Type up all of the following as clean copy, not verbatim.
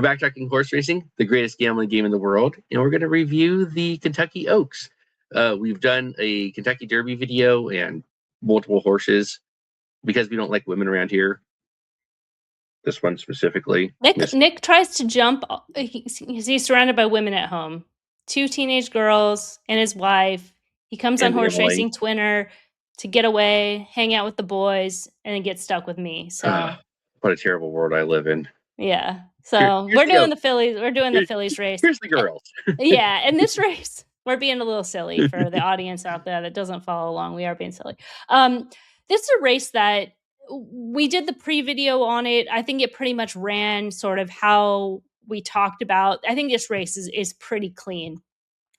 backtracking horse racing, the greatest gambling game in the world, and we're going to review the Kentucky Oaks. We've done a Kentucky Derby video and multiple horses because we don't like women around here. This one specifically. Nick tries to jump. He's surrounded by women at home. 2 teenage girls and his wife. He comes on horse racing Twinner to get away, hang out with the boys, and then get stuck with me. So what a terrible world I live in. Yeah. So we're doing the Phillies. We're doing the Phillies race. Here's the girls. Yeah, in this race, we're being a little silly for the audience out there that doesn't follow along. We are being silly. This is a race that we did the pre-video on it. I think it pretty much ran sort of how we talked about. I think this race is pretty clean.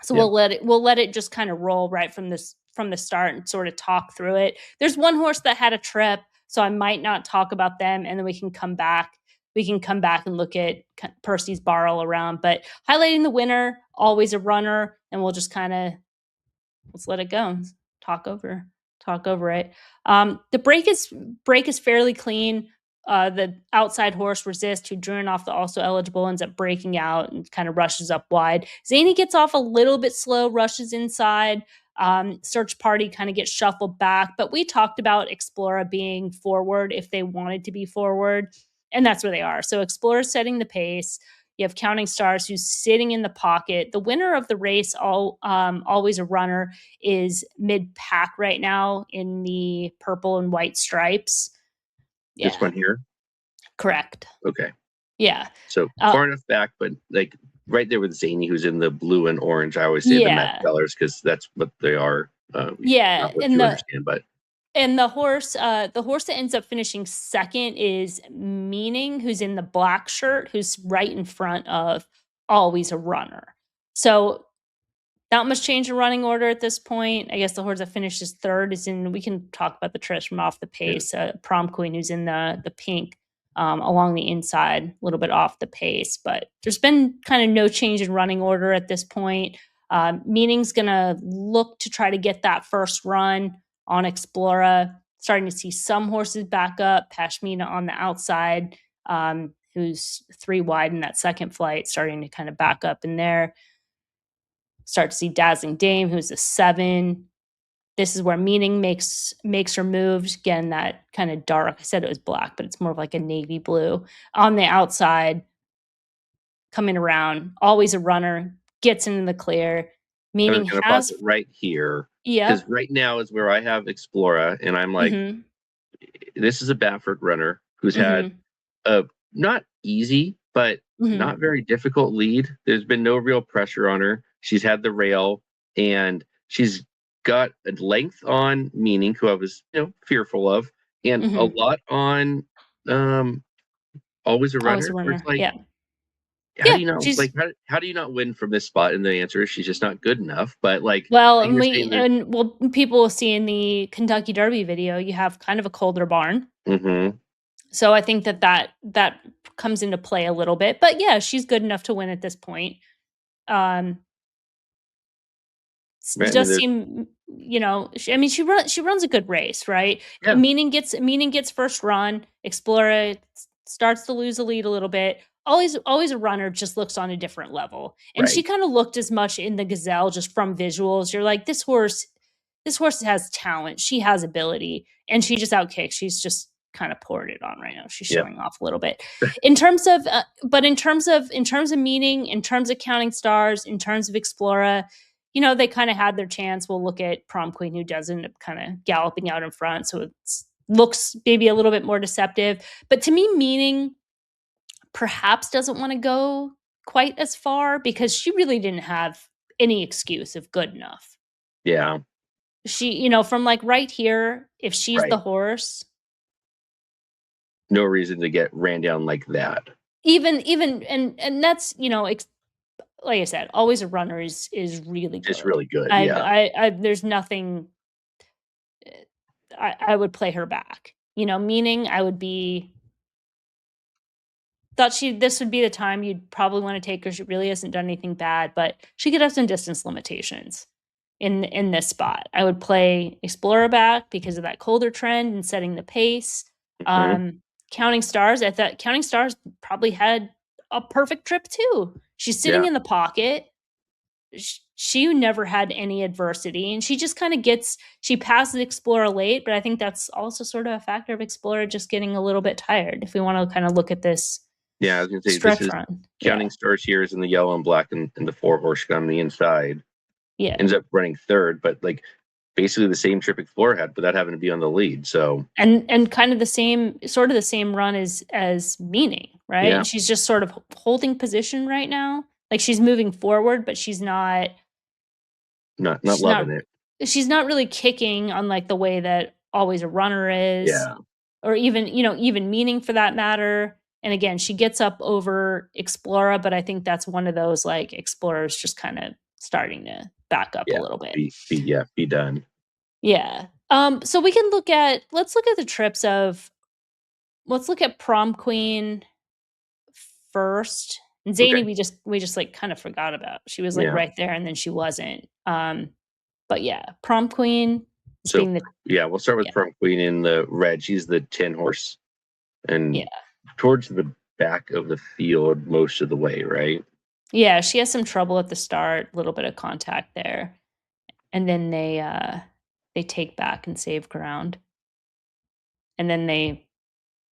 So we'll let it just kind of roll right from the start and sort of talk through it. There's one horse that had a trip, so I might not talk about them, and then we can come back. We can come back and look at Percy's bar all around, but highlighting the winner, always a runner, and we'll just kind of let's let it go. Talk over it. The break is fairly clean. The outside horse Resist, who drew off the also eligible, ends up breaking out and kind of rushes up wide. Zany gets off a little bit slow, rushes inside. Search Party kind of gets shuffled back, but we talked about Explora being forward if they wanted to be forward, and that's where they are. So Explora's setting the pace. You have Counting Stars, who's sitting in the pocket. The winner of the race, always a runner, is mid-pack right now in the purple and white stripes. Yeah. This one here? Correct. Okay. Yeah. So far enough back, but like right there with Zany, who's in the blue and orange. I always say the match colors because that's what they are. And the horse that ends up finishing second is Meaning, who's in the black shirt, who's right in front of Always a Runner. So not much change in running order at this point. I guess the horse that finishes third is in, we can talk about the trips from off the pace. Prom Queen, who's in the pink along the inside, a little bit off the pace. But there's been kind of no change in running order at this point. Meaning's going to look to try to get that first run on Explora. Starting to see some horses back up. Pashmina on the outside, who's 3 wide in that second flight, starting to kind of back up in there. Start to see Dazzling Dame, who's a 7. This is where Meaning makes her moves. Again, that kind of dark. I said it was black, but it's more of like a navy blue. On the outside, coming around, Always a Runner, gets into the clear. Meaning has it right here. Yeah. Because right now is where I have Explora, and I'm like, this is a Baffert runner who's had a not easy, but not very difficult lead. There's been no real pressure on her. She's had the rail, and she's got a length on Meaning, who I was fearful of, and a lot on Always a Runner. Always a Runner. Like, how do you not how do you not win from this spot? And the answer is she's just not good enough. But like, people will see in the Kentucky Derby video, you have kind of a colder barn. Mm-hmm. So I think that comes into play a little bit. But yeah, she's good enough to win at this point. Does seem, she runs a good race, right? Yeah. Meaning gets first run. Explora starts to lose the lead a little bit. Always a Runner just looks on a different level. And she kind of looked as much in the Gazelle just from visuals. You're like, this horse has talent. She has ability. And she just outkicks. She's just kind of poured it on right now. She's showing off a little bit. In terms of Meaning, in terms of Counting Stars, in terms of Explora, they kind of had their chance. We'll look at Prom Queen, who does end up kind of galloping out in front. So it looks maybe a little bit more deceptive. But to me, Meaning perhaps doesn't want to go quite as far because she really didn't have any excuse of good enough. Yeah. She, from like right here, if she's the horse. No reason to get ran down like that. Even, and that's, like I said, Always a Runner is really good. It's really good. There's nothing. I would play her back. Meaning I would be. Thought this would be the time you'd probably want to take her. She really hasn't done anything bad, but she could have some distance limitations in this spot. I would play Explora back because of that colder trend and setting the pace. Counting Stars, I thought Counting Stars probably had a perfect trip too. She's sitting Yeah. in the pocket. She never had any adversity, and she just kinda gets she passes Explorer late, but I think that's also sort of a factor of Explorer just getting a little bit tired, if we wanna kinda look at this Yeah, I was gonna say this stretch is run. Yeah, Counting Stars here is in the yellow and black and the four horse on the inside. yeah, Ends up running third, but like basically the same trip Explorer had without having to be on the lead. So and kind of the same sort of the same run as Meaning, right? yeah, And she's just sort of holding position right now, like, she's moving forward, but not she's not loving it. she's not really kicking on, like, the way that Always a Runner is, Yeah, or even, even Meaning for that matter. And again, she gets up over Explorer, but I think that's one of those, like, Explorer's just kinda starting to back up a yeah. little bit. Be done. Yeah. So we can let's look at the trips of let's look at Prom Queen first. And Okay. Zany, we just, like, kinda forgot about. She was, like, Yeah. right there, and then she wasn't. But yeah, Prom Queen as So being the yeah, we'll start with yeah, Prom Queen in the red. She's the 10 horse yeah. and towards the back of the field most of the way, right? Yeah, she has some trouble at the start, a little bit of contact there, and then they take back and save ground, and then they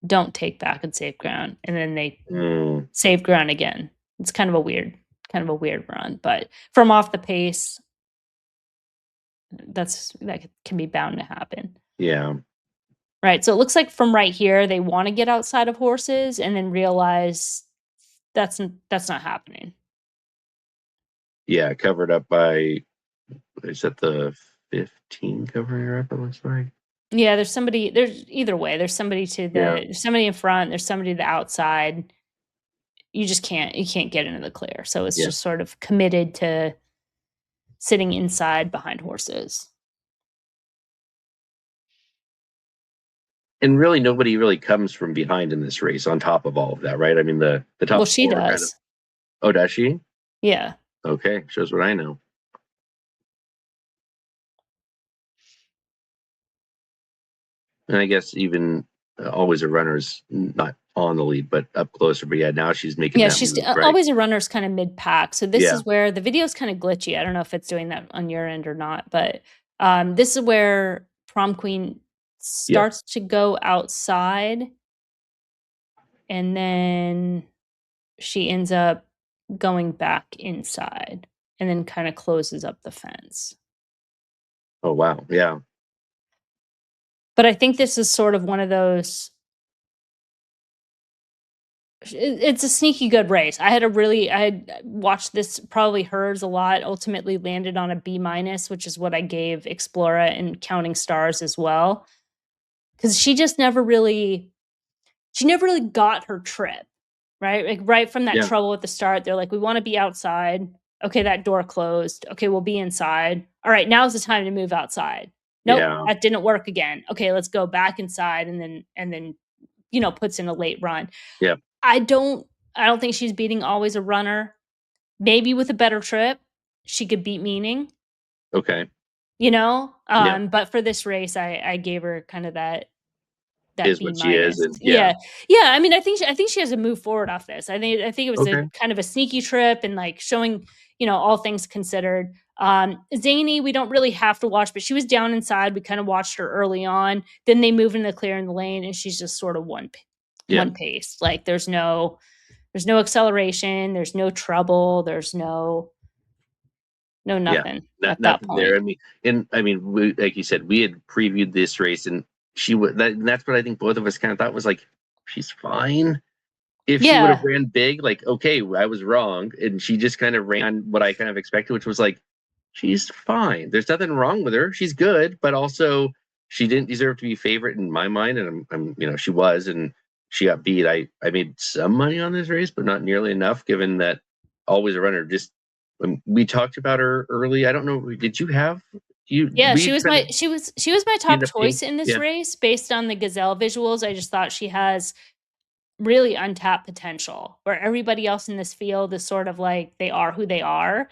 don't take back and save ground, and then they Mm, save ground again. It's kind of a weird run, but from off the pace, that can be bound to happen. yeah. Right, so it looks like from right here, they wanna get outside of horses and then realize that's not happening. Yeah. Covered up by, is that the 15 covering her up, it looks like? Yeah, there's either way, Yeah. there's somebody in front, there's somebody to the outside. You can't get into the clear, so it's Yeah. just sort of committed to sitting inside behind horses. And really nobody really comes from behind in this race on top of all of that, right? I mean, the Well, top she four are kind of, does. oh, does she? Yeah. Okay. Shows what I know. And I guess even always a runner's not on the lead, but up closer. But yeah, now she's making Yeah, that she's move, right? always a runner's kinda mid-pack, so this Yeah. is where the video's kinda glitchy. I don't know if it's doing that on your end or not, but, this is where Prom Queen Yep. starts to go outside, and then she ends up going back inside, and then kinda closes up the fence. Oh, wow. Yeah. But I think this is sort of one of those it's a sneaky good race. I had watched this, probably hers a lot, ultimately landed on a B minus, which is what I gave Explora and Counting Stars as well, because she never really got her trip, right? Like, right from that Yeah. trouble at the start, they're like, "We wanna be outside." Okay, that door closed. Okay, we'll be inside. Alright, now's the time to move outside. Nope, Yeah. that didn't work again. Okay, let's go back inside, and then, puts in a late run. Yep. I don't I don't think she's beating Always a Runner. Maybe with a better trip, she could beat Meaning, Okay. Yep. But for this race, I gave her kind of that Is B what she is. minus. And yeah. Yeah. Yeah, I mean, I think she has to move forward off this. I think it was a Okay. kind of a sneaky trip and, like, showing, all things considered. Zany, we don't really have to watch, but she was down inside. We kind of watched her early on. Then they move into the clear in the lane, and she's just sort of Yeah. one pace. Like, there's no acceleration, there's no trouble, there's no Yeah. nothing Not at that nothing there. point. I mean, like you said, we had previewed this race, and that's what I think both of us kind of thought was like, she's fine. If she would have Yeah. ran big, like, okay, I was wrong, and she just kind of ran what I kind of expected, which was like, she's fine. There's nothing wrong with her. She's good, but also she didn't deserve to be favorite in my mind, and she was, and she got beat. I made some money on this race, but not nearly enough, given that Always a Runner. Just when we talked about her early, I don't know. Did you have you? Yeah, We kind of she was my end top up being, choice in this yeah, race based on the Gazelle visuals. I just thought she has really untapped potential, where everybody else in this field is sort of like they are who they are.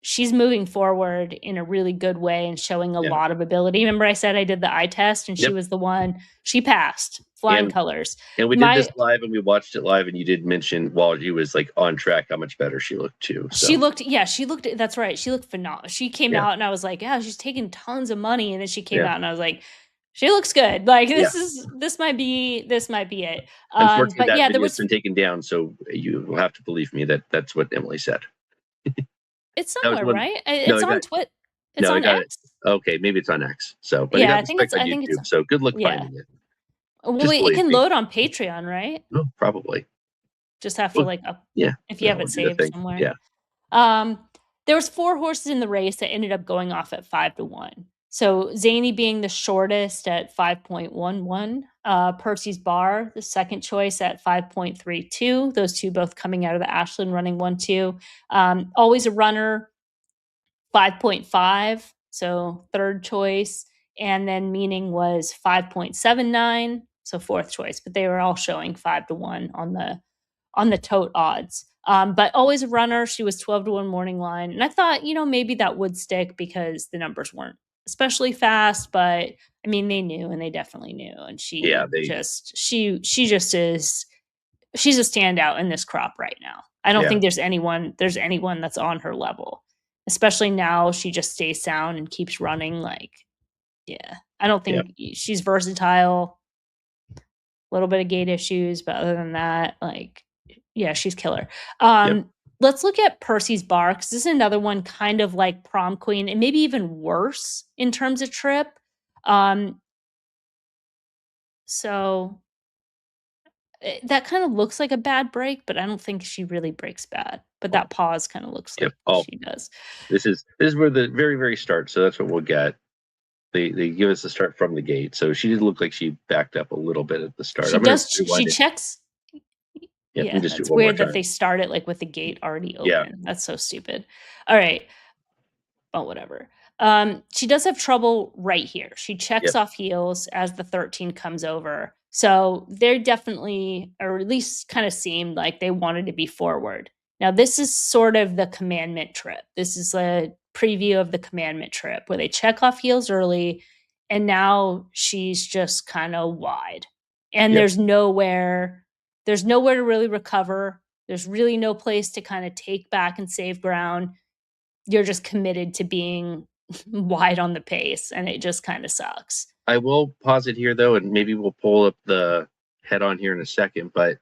she's moving forward in a really good way and showing a Yeah. lot of ability. Remember I said I did the eye test and she Yep. was the one, she passed, flying And colors. we did this My live and we watched it live, and you did mention while she was like on track how much better she looked too. She So looked yeah, she looked that's right, she looked phenomenal. She came yeah, out and I was like, "Yeah, she's taking tons of money," and then she came yeah, out and I was like, "She looks good." Like, yeah. this might be it. Unfortunately, But that yeah, there video's was been taken down, so you will have to believe me that that's what Emily said. it's That was somewhere, one. right? No, It's it on got Twit it's no, it on got it. X? Okay, maybe it's on X. So, but it Yeah, got the strike on I think it's YouTube. So good luck yeah. finding it. Well, Just it believe can me. load on Patreon, right? No, probably. Just have to, Well, like, up yeah, if you that have it would be the saved thing. somewhere. Yeah, Um, there was 4 horses in the race that ended up going off at 5 to 1. So, Zany being the shortest at 5.11, Percy's Bar, the second choice at 5.32, those 2 both coming out of the Ashland running 1-2. Always a Runner, 5.5, so third choice, and then Meaning was 5.79, so fourth choice, but they were all showing 5 to 1 on the tote odds. But always a runner. She was 12 to 1 morning line. And I thought, maybe that would stick because the numbers weren't especially fast, but I mean they knew and they definitely knew. And yeah, she just is she's a standout in this crop right now. I don't yeah, think there's anyone that's on her level. Especially now she just stays sound and keeps running like yeah. I don't yeah, think she's versatile, little bit of gait issues, but other than that, like, yeah, she's killer. yep. Let's look at Percy's Bar because this is another one kind of like Prom Queen and maybe even worse in terms of trip. Um, so that kind of looks like a bad break, but I don't think she really breaks bad. But Well, that pause kind of looks yep. like Oh, she does. this is where the very start. So that's what we'll get. They give us the start from the gate. So she did look like she backed up a little bit at the start. She I'm gonna does. She rewind it. checks. Yeah, let me Yeah, just do it that's one more weird that time. they start it like with the gate already Yeah, open. That's so stupid. All right. But whatever. She does have trouble right here. She checks yep, off heels as the 13 comes over. So they're definitely, or at least kind of seemed like they wanted to be forward. Now, this is sort of the commandment trip. This is a preview of the commandment trip where they check off heels early, and now she's just kind of wide. And yep. there's nowhere to really recover. There's really no place to kind of take back and save ground. You're just committed to being wide on the pace, and it just kinda sucks. I will pause it here though, and maybe we'll pull up the head on here in a second. But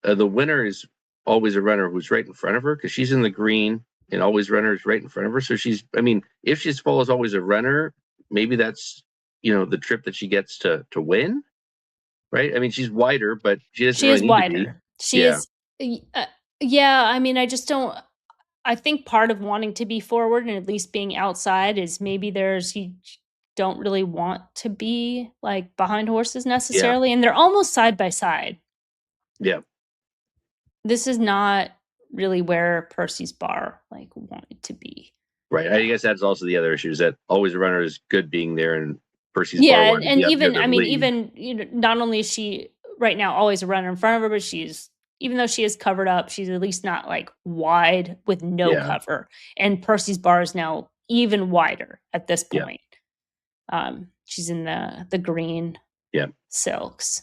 the winner is always a runner who's right in front of her because she's in the green, and always runner is right in front of her. So she's, I mean, if she's follows always a runner, maybe that's the trip that she gets to win, right? I mean, she's wider, but she doesn't She really is need to be. wider. She Yeah, is y yeah, I mean, I just don't I think part of wanting to be forward and at least being outside is maybe there's you don't really want to be, like, behind horses yeah, necessarily, and they're almost side by side. yeah. This is not really where Percy's bar, like, wanted to be. Right. I guess that's also the other issue is that always a runner is good being there, and Percy's bar Yeah, wanted to and be up near even the I mean, lead. even, not only is she right now always a runner in front of her, but she's even though she is covered up, she's at least not, like, wide with no Yeah, cover, and Percy's bar is now even wider at this yeah, point. She's in the green yeah. silks,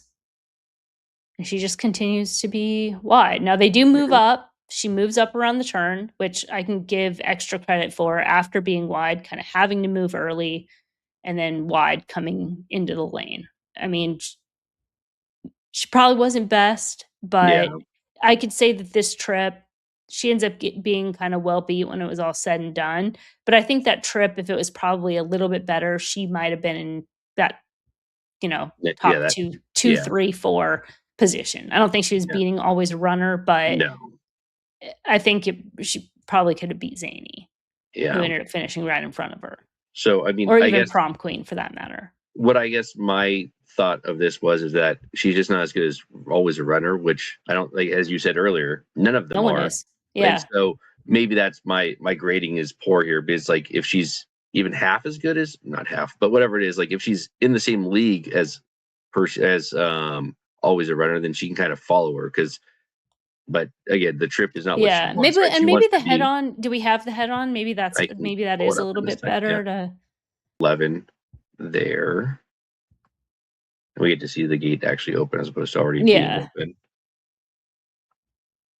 and she just continues to be wide. Now they do move Mhm. up. She moves up around the turn, which I can give extra credit for after being wide, kinda having to move early and then wide coming into the lane. I mean, she probably wasn't best, but Yeah, I could say that this trip, she ends up being kind of well beat when it was all said and done. But I think that trip, if it was probably a little bit better, she might have been in that, yeah, top two, yeah, 3, 4 position. I don't think she was yeah. beating always runner, but No, I think she probably could have beat Zany, who yeah. ended up finishing right in front of her, So, I mean, or I even guess prom queen for that matter. what I guess my thought of this was is that she's just not as good as always a runner, which I don't like, as you said earlier, none of No them one are. is. And Yeah. so maybe that's my grading is poor here because like if she's even half as good as not half, but whatever it is, like if she's in the same league as always a runner, then she can kind of follow her because but again, the trip is not what she Yeah, wants, right? She maybe wants the to head be. on, do we have the head on? I can Maybe that pull is it a up little in a bit second. Yeah, better to 11 there. We get to see the gate actually open as opposed to already being yeah, open.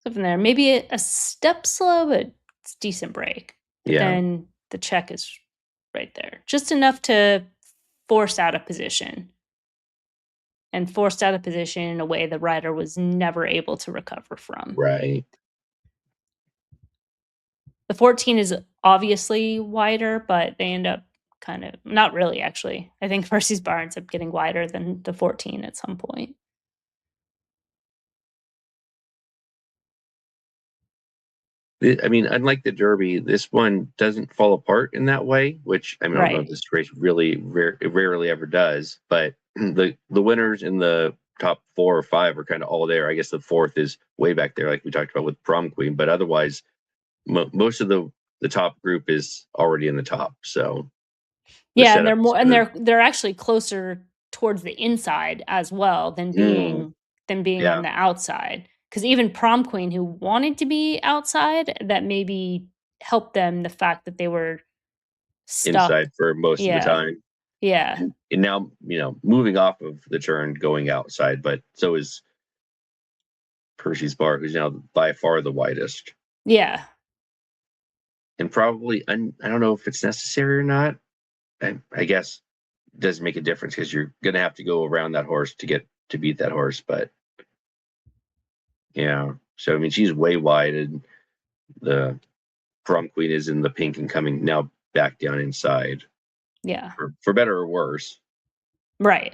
so from there. Maybe a step slow, but it's decent break. But Yeah, then the check is right there. Just enough to force out a position, and forced out of position in a way the rider was never able to recover from. right. The 14 is obviously wider, but they end up kind of not really actually. I think Percy's bar ends up getting wider than the 14 at some point. I mean, unlike the Derby, this one doesn't fall apart in that way, which I mean, I don't know if Right. this race really rarely ever does, but the winners in the top 4 or 5 are kind of all there. I guess the fourth is way back there, like we talked about with Prom Queen, but otherwise, most of the top group is already in the top. So the Yeah, and setup they're is more and kind of they're actually closer towards the inside as well mm, than being on yeah, the outside. Because even Prom Queen, who wanted to be outside, that maybe helped them the fact that they were stuck. inside for most of the Yeah, time. yeah, And now, moving off of the turn, going outside, but so is Percy's bar, who's now by far the widest. yeah. And probably, I don't know if it's necessary or not. I guess it doesn't make a difference because you're going to have to go around that horse to get to beat that horse. But yeah, so I mean, she's way wide, and the prom queen is in the pink and coming now back down inside Yeah, for better or worse. right.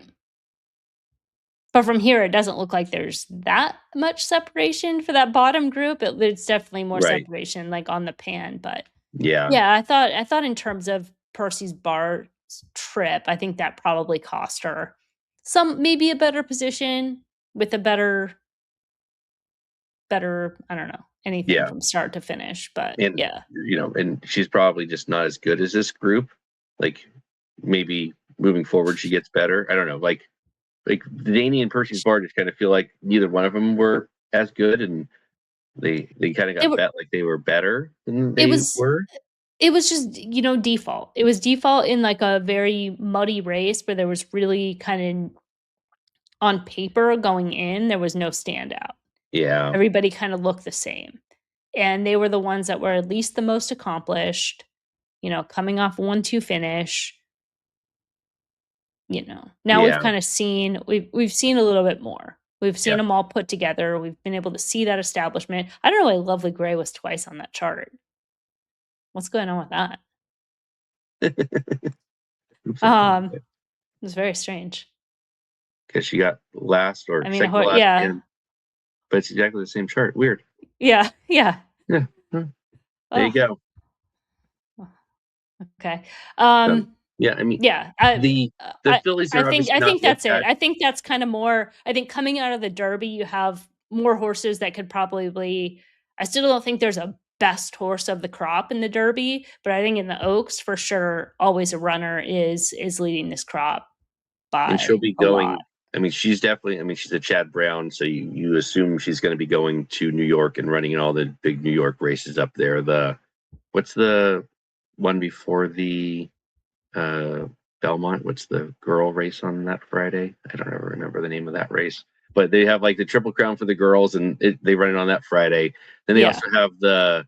But from here, it doesn't look like there's that much separation for that bottom group. There's definitely more Right. separation, like, on the pan, but Yeah. yeah, I thought in terms of Percy's bar's trip, I think that probably cost her maybe a better position with a better, I don't know, anything Yeah. from start to finish, but And, yeah. and she's probably just not as good as this group. Like maybe moving forward, she gets better. I don't know. Like Danny and Percy's bar just kind of feel like neither one of them were as good, and they kind of It got wa bet like they were better than it they was were. it was just, default. It was default in, like, a very muddy race where there was really kind of on paper going in, there was no standout. Yeah, Everybody kinda looked the same, and they were the ones that were at least the most accomplished, coming off a 1-2 finish, Now we've yeah, kinda we've seen a little bit more. We've yeah. seen them all put together, we've been able to see that establishment. I don't know why Lovely Gray was twice on that chart. What's going on with that? Oops, I found Um, it it was very strange. because she got last or I mean, second to last yeah. again, but it's exactly the same chart. Weird. Yeah, yeah. Yeah, huh, there you Oh, go. okay. So yeah, I mean Yeah, the the fillies are obviously I not think that's looked it. at. I think that's kinda more I think coming out of the Derby, you have more horses that could probably I still don't think there's a best horse of the crop in the Derby, but I think in the Oaks, for sure, Always a Runner is leading this crop And she'll by be a lot. going. I mean, she's definitely. I mean, she's a Chad Brown, so you assume she's going to be going to New York and running in all the big New York races up there. What's the one before the uh Belmont? What's the girl race on that Friday? I don't ever remember the name of that race. But they have like the Triple Crown for the girls, and they run it on that Friday. Then they Yeah, also have the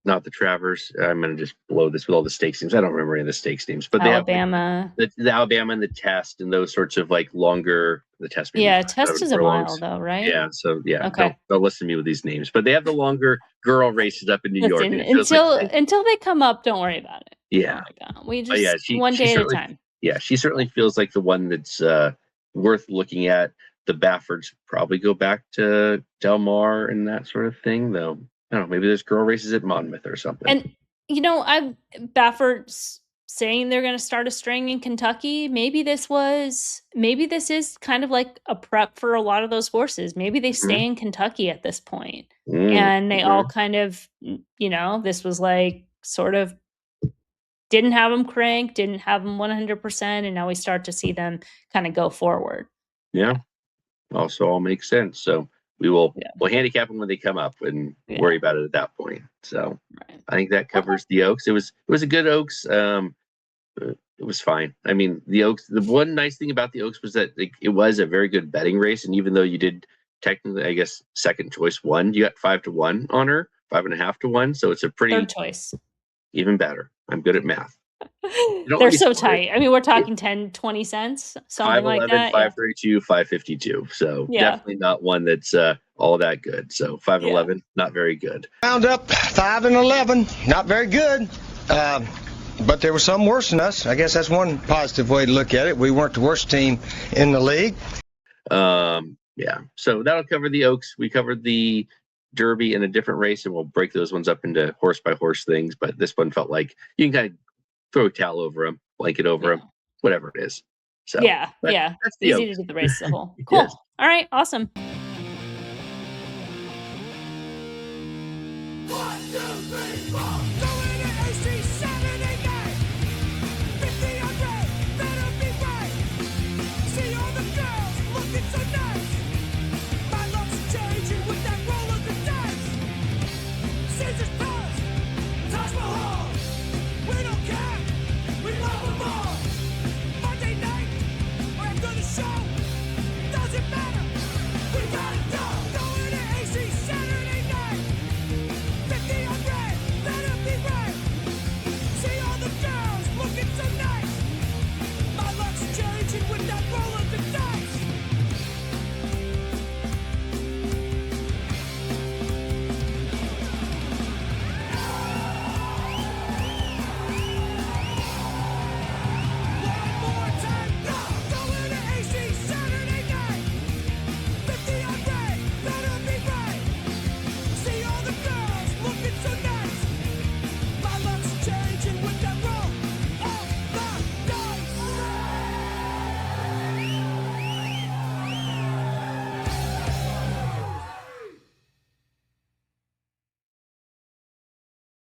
not the Travers. I'm going to just blow this with all the stakes names. I don't remember any of the stakes names, but they have like Alabama. the Alabama and the test and those sorts of like longer the test maybe Yeah, 5 Test is a mile furlongs. though, right? Yeah, so yeah, Okay. don't listen to me with these names, but they have the longer girl races up in New York, Listen, and it feels like until they come up, don't worry about it. Don't yeah, worry about it. We but yeah, just she one she day at a certainly time. she certainly feels like the one that's worth looking at. The Baffords probably go back to Del Mar and that sort of thing, though. I don't know, maybe there's girl races at Monmouth or something. And, I've Baffert's saying they're gonna start a string in Kentucky. Maybe this is kind of like a prep for a lot of those horses. Maybe they Hmm. stay in Kentucky at this point, and they all Mm-hmm. kind of, this was like sort of didn't have them cranked, didn't have them 100%, and now we start to see them kinda go forward. Yeah, also all makes sense. So we'll handicap them when they come up and worry about it at that point. So I think that covers the Oaks. It was a good Oaks. It was fine. I mean, the Oaks. The one nice thing about the Oaks was that it was a very good betting race, and even though you did technically, I guess, second choice one, you got 5-1 on her, 5.5 to 1. So it's a pretty third choice. Even better. I'm good at math. They're so tight. I mean, we're talking 10, 20 cents, something like that. 532, 552. So definitely not one that's all that good. So 5-11, not very good. Round up 5-11, not very good. But there were some worse than us. I guess that's one positive way to look at it. We weren't the worst team in the league. Yeah. So that'll cover the Oaks. We covered the Derby in a different race, and we'll break those ones up into horse by horse things. But this one felt like you can kind of throw a towel over them, blanket over them, whatever it is. So that's the easy Oaks. to do the race as a whole. Cool. Yes. All right. Awesome.